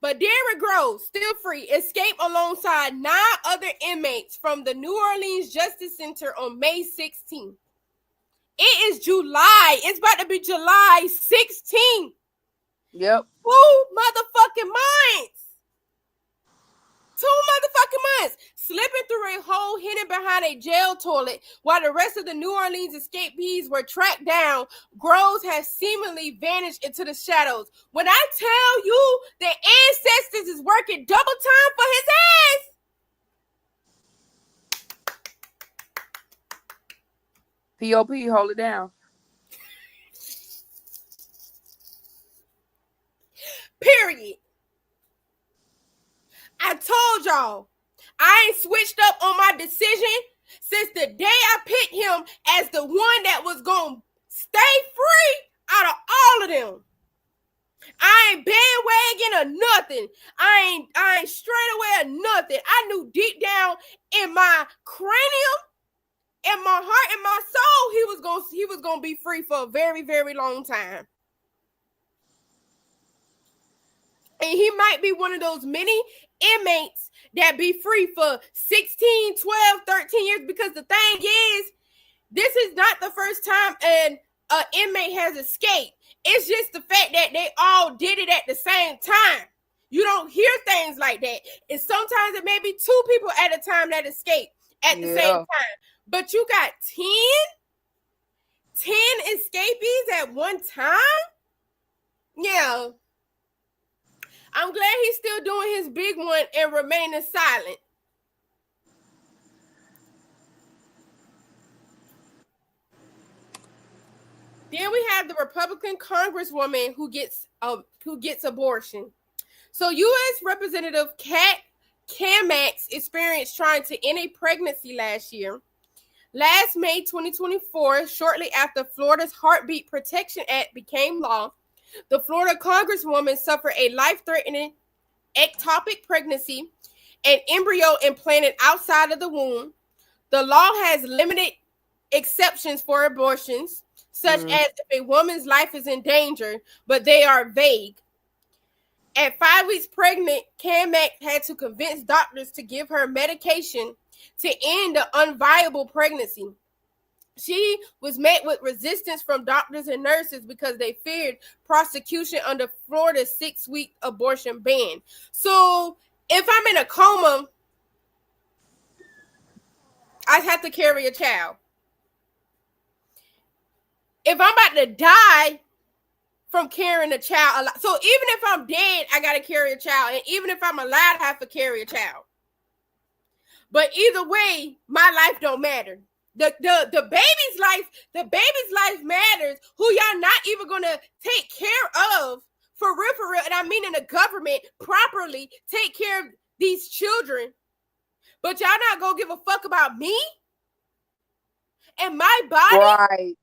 But Derrick Groves, still free, escaped alongside 9 other inmates from the New Orleans Justice Center on May 16th. It is July. It's about to be July 16th. Yep. 2 motherfucking months. 2 motherfucking months. Slipping through a hole hidden behind a jail toilet while the rest of the New Orleans escapees were tracked down, Groves has seemingly vanished into the shadows. When I tell you the ancestors is working double time for his ass. POP, hold it down. Period. I told y'all, I ain't switched up on my decision since the day I picked him as the one that was going to stay free out of all of them. I ain't bandwagon or nothing. I ain't straight away or nothing. I knew deep down in my cranium, in my heart, in my soul, he was gonna be free for a very, very long time. And he might be one of those many inmates that be free for 16, 12, 13 years. Because the thing is, this is not the first time an inmate has escaped. It's just the fact that they all did it at the same time. You don't hear things like that. And sometimes it may be 2 people at a time that escape at the same time. But you got 10 escapees at one time? Yeah. I'm glad he's still doing his big one and remaining silent. Then we have the Republican congresswoman who gets abortion. So U.S. Representative Kat Kamax experienced trying to end a pregnancy last year. Last May 2024, shortly after Florida's Heartbeat Protection Act became law, the Florida congresswoman suffered a life-threatening ectopic pregnancy, an embryo implanted outside of the womb. The law has limited exceptions for abortions, such as if a woman's life is in danger, but they are vague. At 5 weeks pregnant, Kamax had to convince doctors to give her medication to end the unviable pregnancy. She was met with resistance from doctors and nurses because they feared prosecution under Florida's 6-week abortion ban. So if I'm in a coma, I have to carry a child. If I'm about to die from carrying a child alive, so even if I'm dead, I got to carry a child. And even if I'm alive, I have to carry a child. But either way, my life don't matter. The baby's life matters. Who y'all not even gonna take care of for real, and I mean in the government properly take care of these children. But y'all not gonna give a fuck about me and my body. Right.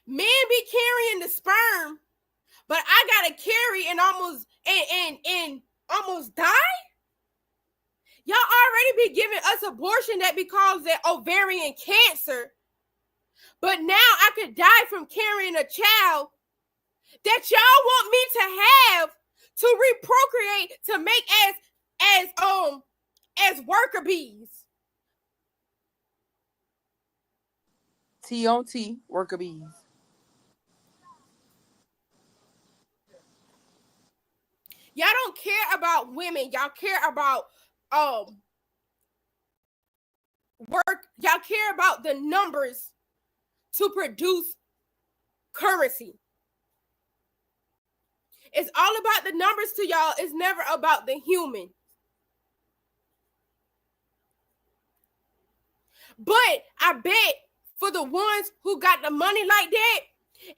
Men be carrying the sperm, but I gotta carry and almost die. Y'all already be giving us abortion that be causing ovarian cancer. But now I could die from carrying a child that y'all want me to have to reprocreate to make as worker bees. T on T, worker bees. Y'all don't care about women. Y'all care about work. Y'all care about the numbers to produce currency. It's all about the numbers to y'all. It's never about the human. But I bet for the ones who got the money like that,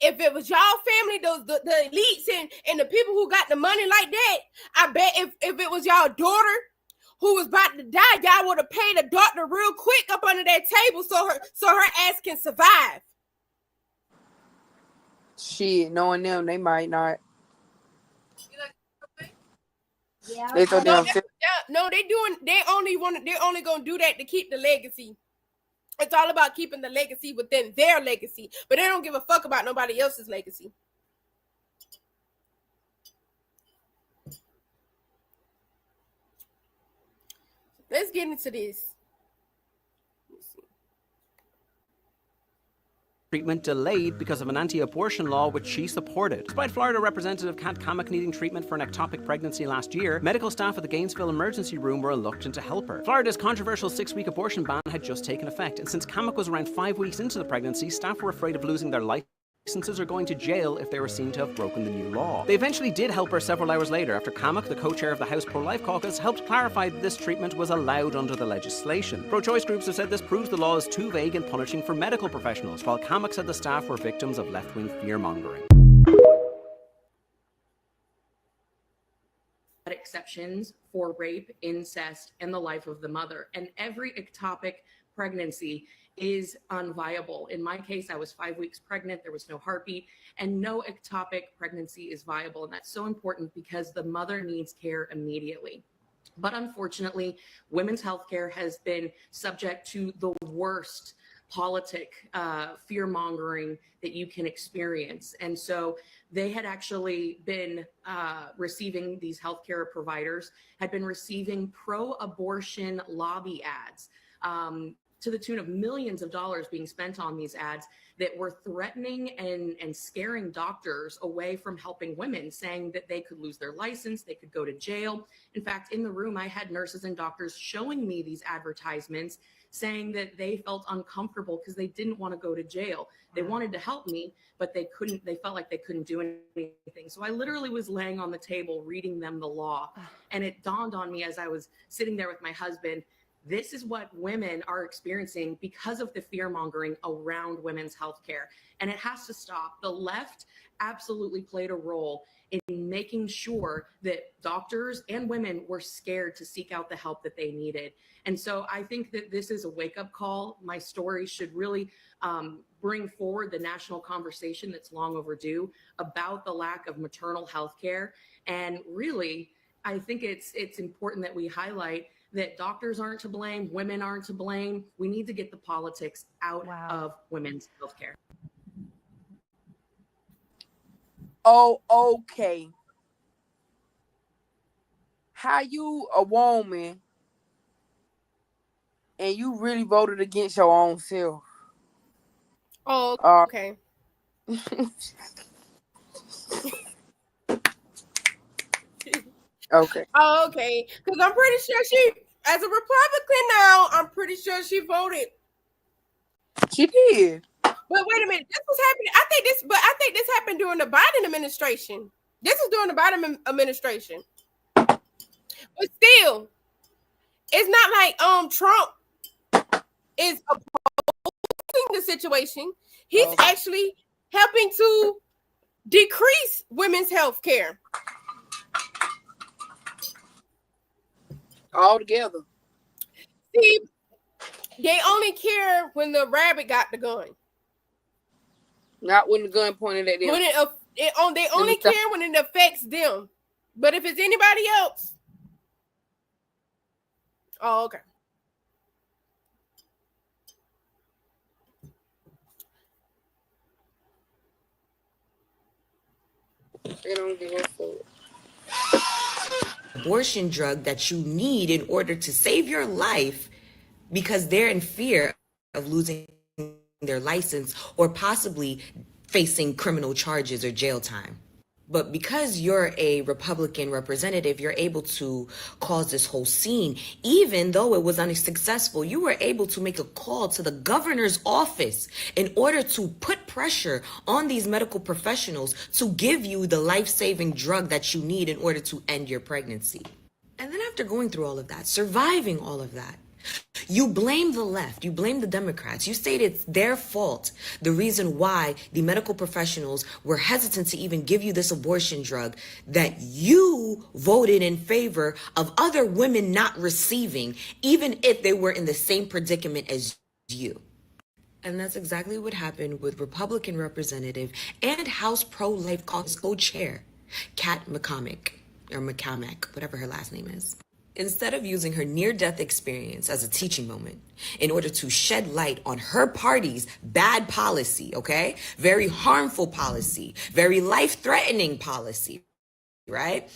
if it was y'all family, the elites and the people who got the money like that, I bet if it was y'all daughter who was about to die, y'all would have paid a doctor real quick up under that table so her ass can survive. Shit, knowing them, they might not. Yeah. They only gonna do that to keep the legacy. It's all about keeping the legacy within their legacy, but they don't give a fuck about nobody else's legacy. Let's get into this. Treatment delayed because of an anti-abortion law which she supported. Despite Florida Representative Kat Kamack needing treatment for an ectopic pregnancy last year, medical staff at the Gainesville emergency room were reluctant to help her. Florida's controversial 6-week abortion ban had just taken effect, and since Kamack was around 5 weeks into the pregnancy, staff were afraid of losing their licenses or going to jail if they were seen to have broken the new law. They eventually did help her several hours later after Kamack, the co-chair of the House Pro-Life Caucus, helped clarify that this treatment was allowed under the legislation. Pro-choice groups have said this proves the law is too vague and punishing for medical professionals, while Kamack said the staff were victims of left-wing fear-mongering. Exceptions for rape, incest, and the life of the mother. And every ectopic pregnancy is unviable. In my case, I was 5 weeks pregnant. There was no heartbeat, and no ectopic pregnancy is viable. And that's so important because the mother needs care immediately. But unfortunately, women's health care has been subject to the worst politic fear mongering that you can experience. And so they had actually been receiving, these healthcare providers had been receiving pro-abortion lobby ads to the tune of millions of dollars being spent on these ads that were threatening and scaring doctors away from helping women, saying that they could lose their license, they could go to jail. In fact, in the room, I had nurses and doctors showing me these advertisements, saying that they felt uncomfortable because they didn't want to go to jail. They wanted to help me, but they couldn't, they felt like they couldn't do anything. So I literally was laying on the table reading them the law. And it dawned on me as I was sitting there with my husband, this is what women are experiencing because of the fear mongering around women's health care. And it has to stop. The left absolutely played a role in making sure that doctors and women were scared to seek out the help that they needed. And so I think that this is a wake-up call. My story should really bring forward the national conversation that's long overdue about the lack of maternal health care. And really, I think it's important that we highlight that doctors aren't to blame, women aren't to blame. We need to get the politics out of women's healthcare. Oh, okay. How you a woman and you really voted against your own self? Oh, okay. Okay. Oh, okay. Because I'm pretty sure she, as a Republican now, I'm pretty sure she voted. She did. But wait a minute, this was happening. I think this happened during the Biden administration. This was during the Biden administration. But still, it's not like Trump is opposing the situation. He's actually helping to decrease women's health care. All together. See, they only care when the rabbit got the gun. Not when the gun pointed at them. When they only care when it affects them. But if it's anybody else, oh, okay. They don't give a fuck. Abortion drug that you need in order to save your life because they're in fear of losing their license or possibly facing criminal charges or jail time. But because you're a Republican representative, you're able to cause this whole scene. Even though it was unsuccessful, you were able to make a call to the governor's office in order to put pressure on these medical professionals to give you the life-saving drug that you need in order to end your pregnancy. And then after going through all of that, surviving all of that, you blame the left, you blame the Democrats. You state it's their fault, the reason why the medical professionals were hesitant to even give you this abortion drug that you voted in favor of other women not receiving, even if they were in the same predicament as you. And that's exactly what happened with Republican Representative and House Pro-Life Caucus co-chair, Kat McCormick, or McCormick, whatever her last name is. Instead of using her near-death experience as a teaching moment in order to shed light on her party's bad policy, okay? Very harmful policy, very life-threatening policy, right?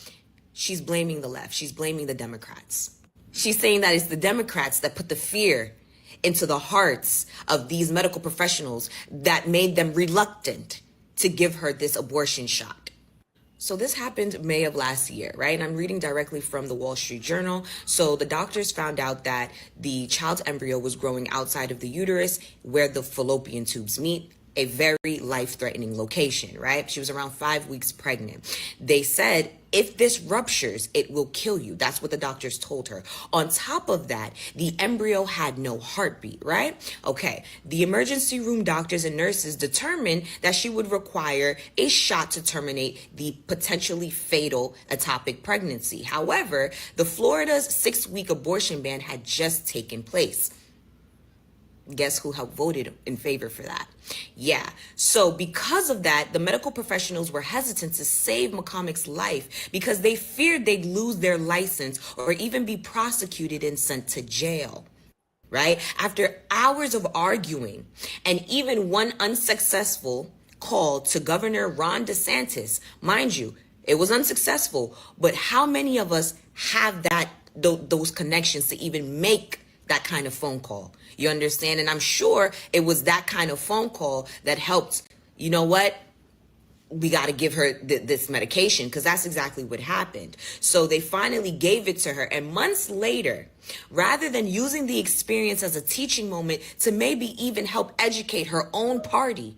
She's blaming the left. She's blaming the Democrats. She's saying that it's the Democrats that put the fear into the hearts of these medical professionals that made them reluctant to give her this abortion shot. So this happened May of last year, right? And I'm reading directly from the Wall Street Journal. So the doctors found out that the child's embryo was growing outside of the uterus where the fallopian tubes meet, a very life-threatening location, right? She was around 5 weeks pregnant. They said, if this ruptures, it will kill you. That's what the doctors told her. On top of that, the embryo had no heartbeat, right? Okay, the emergency room doctors and nurses determined that she would require a shot to terminate the potentially fatal ectopic pregnancy. However, the Florida's 6-week abortion ban had just taken place. Guess who helped voted in favor for that? Yeah. So because of that, the medical professionals were hesitant to save McCormick's life because they feared they'd lose their license or even be prosecuted and sent to jail. right? After hours of arguing and even one unsuccessful call to Governor Ron DeSantis, mind you, it was unsuccessful, but how many of us have those connections to even make that kind of phone call? You understand? And I'm sure it was that kind of phone call that helped, you know what? We got to give her this medication, because that's exactly what happened. So they finally gave it to her. And months later, rather than using the experience as a teaching moment to maybe even help educate her own party,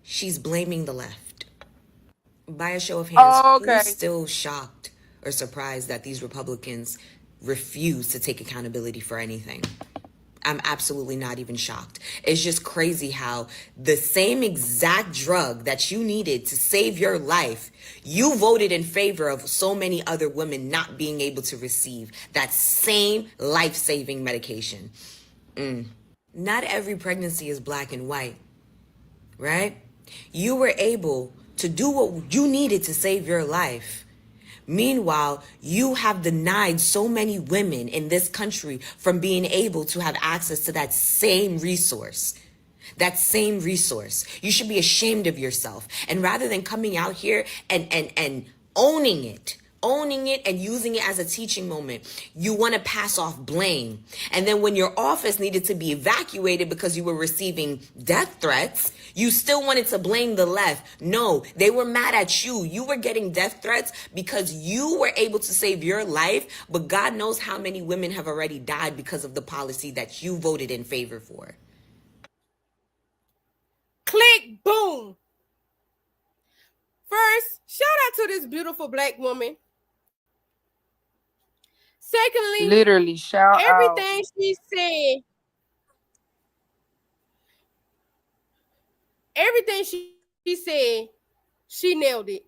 she's blaming the left. By a show of hands, who's still shocked or surprised that these Republicans refuse to take accountability for anything? I'm absolutely not even shocked. It's just crazy how the same exact drug that you needed to save your life, you voted in favor of so many other women not being able to receive that same life-saving medication. Not every pregnancy is black and white, right? You were able to do what you needed to save your life. Meanwhile, you have denied so many women in this country from being able to have access to that same resource. That same resource. You should be ashamed of yourself. And rather than coming out here and owning it and using it as a teaching moment, you want to pass off blame. And then when your office needed to be evacuated because you were receiving death threats, you still wanted to blame the left. No, they were mad at you. You were getting death threats because you were able to save your life, but God knows how many women have already died because of the policy that you voted in favor for. Click, boom. First, shout out to this beautiful black woman. Secondly, literally, shout everything out. she said, she nailed it.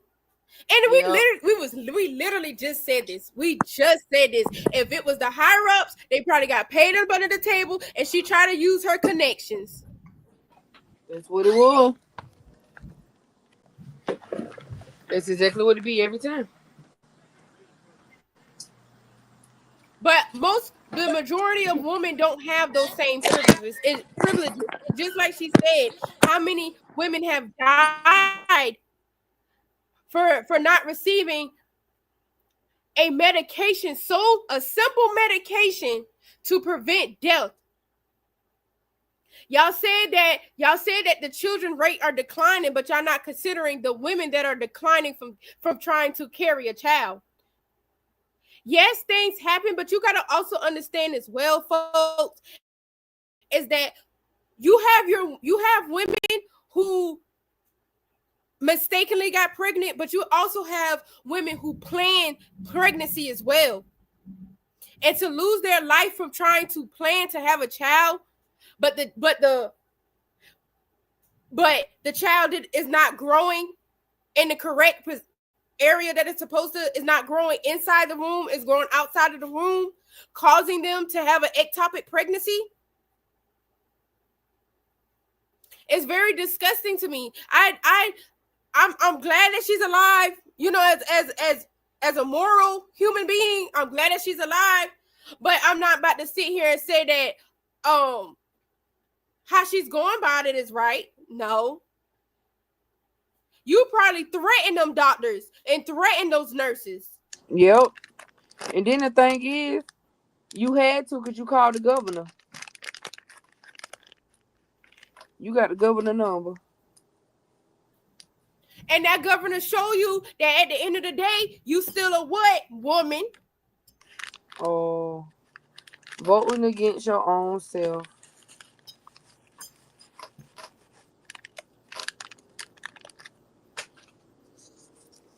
And we literally just said this. We just said this. If it was the higher ups, they probably got paid up under the table, and she tried to use her connections. That's what it was. That's exactly what it be every time. But the majority of women don't have those same privileges. Just like she said, how many women have died for not receiving a simple medication to prevent death. Y'all said that the children rate are declining, but y'all not considering the women that are declining from trying to carry a child. Yes, things happen, but you got to also understand as well, folks, is that you have women who mistakenly got pregnant, but you also have women who plan pregnancy as well. And to lose their life from trying to plan to have a child, but the child is not growing in the correct area that it's supposed to, is not growing inside the womb, is growing outside of the womb, causing them to have an ectopic pregnancy. It's very disgusting to me. I'm glad that she's alive. You know, as a moral human being, I'm glad that she's alive. But I'm not about to sit here and say that how she's going about it is right. No. You probably threaten them doctors and threaten those nurses. Yep. And then the thing is, you had to because you called the governor. You got the governor number. And that governor show you that at the end of the day, you still a what? Woman. Oh. Voting against your own self.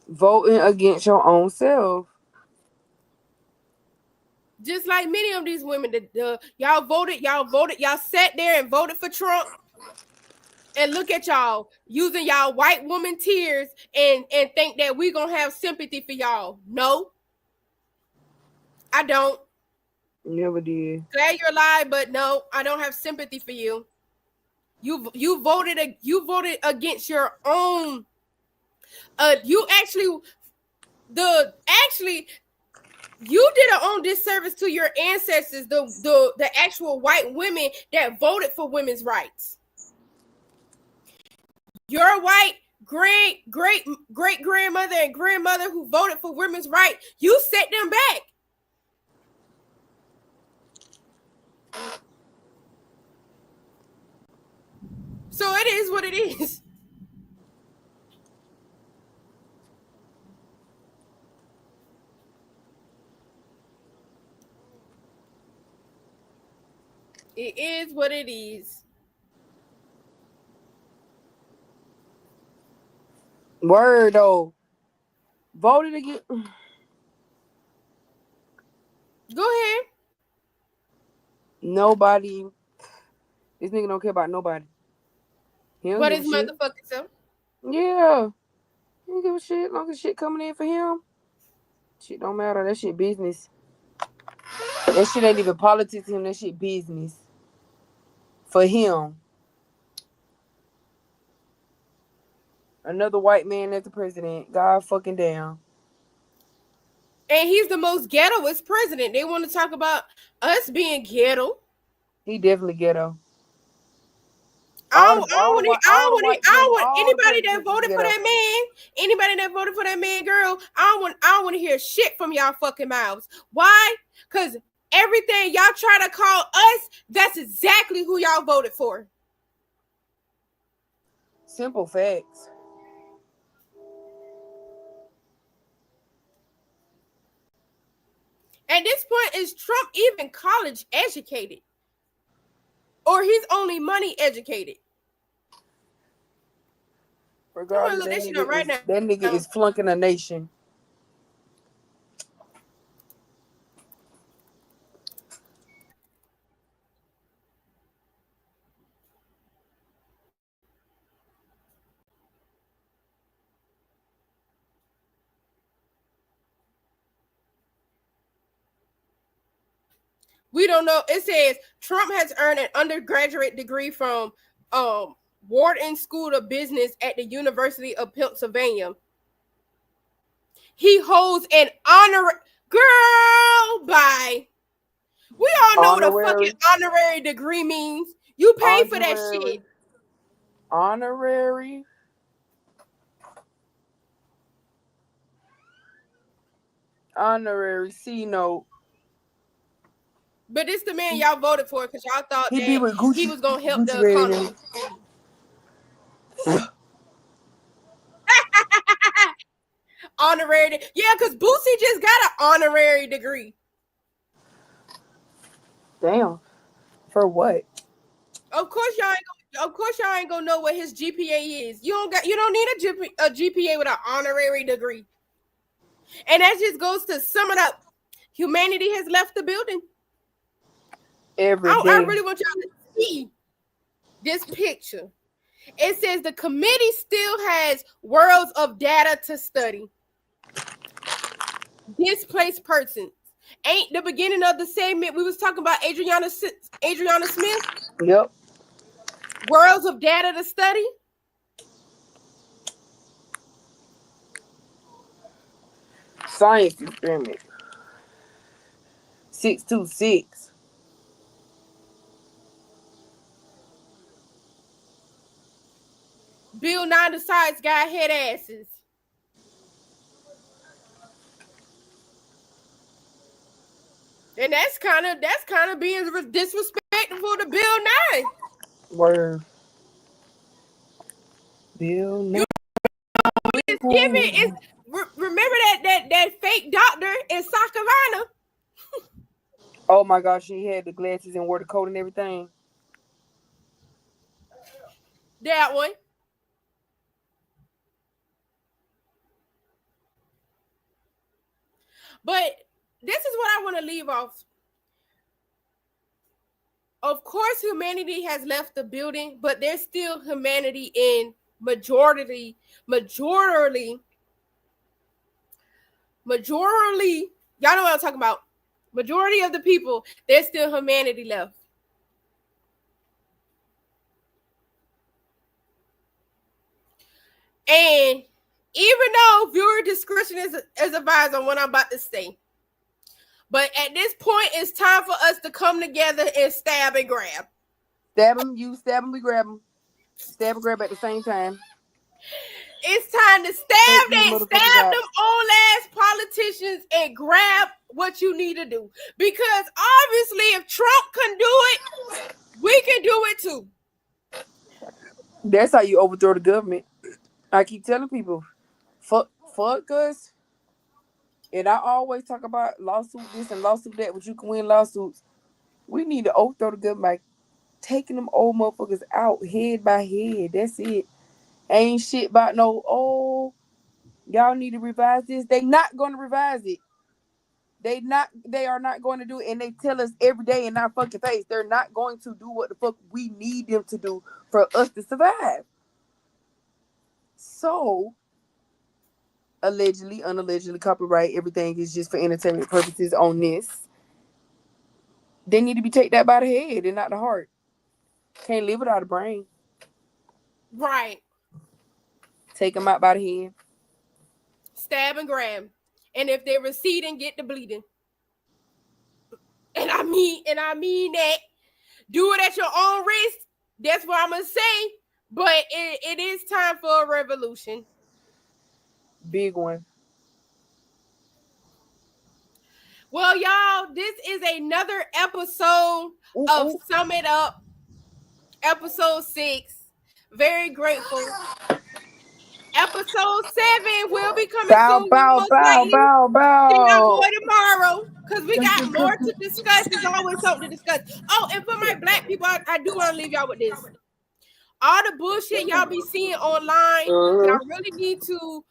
Voting against your own self. Just like many of these women, y'all voted, y'all sat there and voted for Trump. And look at y'all using y'all white woman tears and think that we gonna have sympathy for y'all. No, I don't. Never did. Glad you're alive, but no, I don't have sympathy for you. You voted against your own. You did an own disservice to your ancestors, the actual white women that voted for women's rights. Your white great grandmother and grandmother who voted for women's rights, you set them back. So it is what it is. It is what it is. Word though. Voted again. Go ahead. Nobody. This nigga don't care about nobody. He don't But give his a shit. motherfucking self. Yeah. He don't give a shit. Long as shit coming in for him. Shit don't matter. That shit business. That shit ain't even politics to him. That shit business. For him. Another white man as the president. God fucking damn. And he's the most ghettoest president. They want to talk about us being ghetto. He definitely ghetto. I don't want anybody that voted for that man, anybody that voted for that man, girl. I don't want to hear shit from y'all fucking mouths. Why? Because everything y'all try to call us, that's exactly who y'all voted for. Simple facts. At this point, is Trump even college educated? Or he's only money educated? Regardless, that nigga is flunking a nation. We don't know. It says Trump has earned an undergraduate degree from Wharton School of Business at the University of Pennsylvania. He holds an girl by. We all know what a fucking honorary degree means. You pay for that shit. Honorary. C note. But it's the man y'all voted for because y'all thought that he was gonna help the economy. Honorary, yeah, because Boosie just got an honorary degree. Damn, for what? Of course y'all ain't gonna know what his GPA is. You don't need a GPA with an honorary degree. And that just goes to sum it up. Humanity has left the building. Every day. I really want y'all to see this picture. It says the committee still has worlds of data to study. Displaced persons. Ain't the beginning of the segment we was talking about Adriana Smith? Yep. Worlds of data to study. Science experiment. 626. Bill Nye decides got head asses. And that's kind of being disrespectful to Bill Nye. Word. Bill Nye. Remember that fake doctor in South Carolina? Oh my gosh, she had the glasses and wore the coat and everything. That one. But this is what I want to leave off. Of course, humanity has left the building, but there's still humanity in majority. Y'all know what I'm talking about. Majority of the people, there's still humanity left. And even though viewer discretion is advised on what I'm about to say, But at this point, it's time for us to come together and stab and grab. Stab him, you stab him, we grab him. Stab and grab at the same time. It's time to stab them old ass politicians and grab what you need to do. Because obviously, if Trump can do it, we can do it too. That's how you overthrow the government. I keep telling people, fuck us. And I always talk about lawsuit this and lawsuit that, but you can win lawsuits. We need to overthrow the government by taking them old motherfuckers out head by head. That's it. Ain't shit about no, y'all need to revise this. They not going to revise it. They are not going to do it. And they tell us every day in our fucking face, they're not going to do what the fuck we need them to do for us to survive. So, allegedly, unallegedly, copyright, everything is just for entertainment purposes on this. They need to be taken out by the head and not the heart. Can't live without a brain. Right. Take them out by the head. Stab and grab. And if they're receding, get the bleeding. And I mean that. Do it at your own risk. That's what I'm going to say. But it is time for a revolution. Big one. Well, y'all, this is another episode of Sum It Up. Episode 6. Very grateful. Episode 7 will be coming soon. Bow. Boy tomorrow, because we got more to discuss. There's always something to discuss. Oh, and for my black people, I do want to leave y'all with this. All the bullshit y'all be seeing online, y'all really need to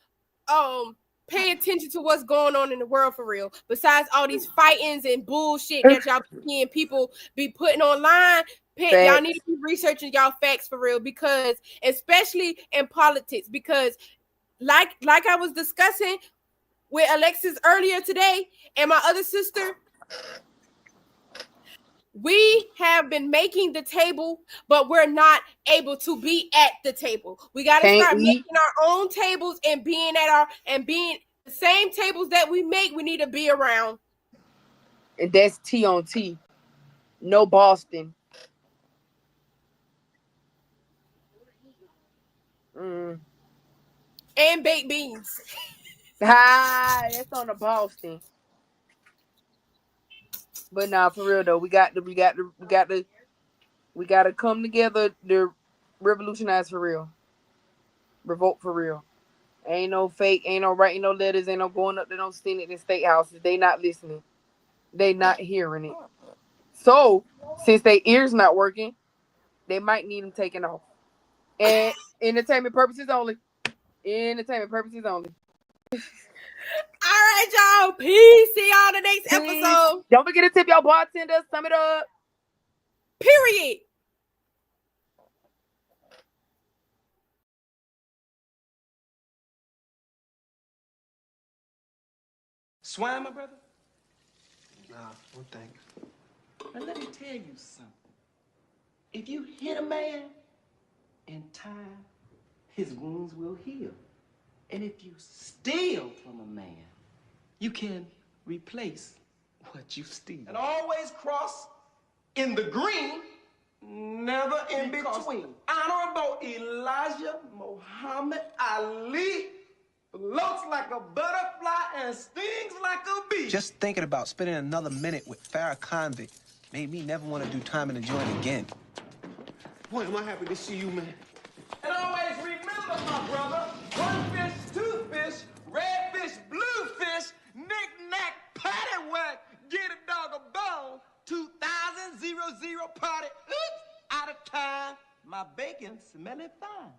pay attention to what's going on in the world for real. Besides all these fightings and bullshit that y'all be seeing people be putting online, y'all need to be researching y'all facts for real, because especially in politics, because like I was discussing with Alexis earlier today and my other sister, we have been making the table, but we're not able to be at the table. We got to start making our own tables and being the same tables that we make. We need to be around. And that's T on T. No Boston. And baked beans. That's on the Boston. But nah, for real though, we got to come together to revolutionize for real. Revolt for real. Ain't no fake, ain't no writing no letters, ain't no going up to no Senate and state houses. They not listening. They not hearing it. So, since their ears not working, they might need them taken off. And entertainment purposes only. Entertainment purposes only. All right, y'all. Peace. See y'all the next episode. Don't forget to tip your bartender. Sum it up. Period. Swine, my brother? Nah, no thanks. Now let me tell you something. If you hit a man, in time, his wounds will heal. And if you steal from a man, you can replace what you steal. And always cross in the green, never in between. Honorable Elijah Muhammad Ali floats like a butterfly and stings like a bee. Just thinking about spending another minute with Farrah convict made me never want to do time in the joint again. Boy, am I happy to see you, man. And always remember, my brother, one fish, two fish, red fish, blue fish, knick-knack, paddywhack, get a dog a bone, 2000 party, oops, out of time, my bacon smelling fine.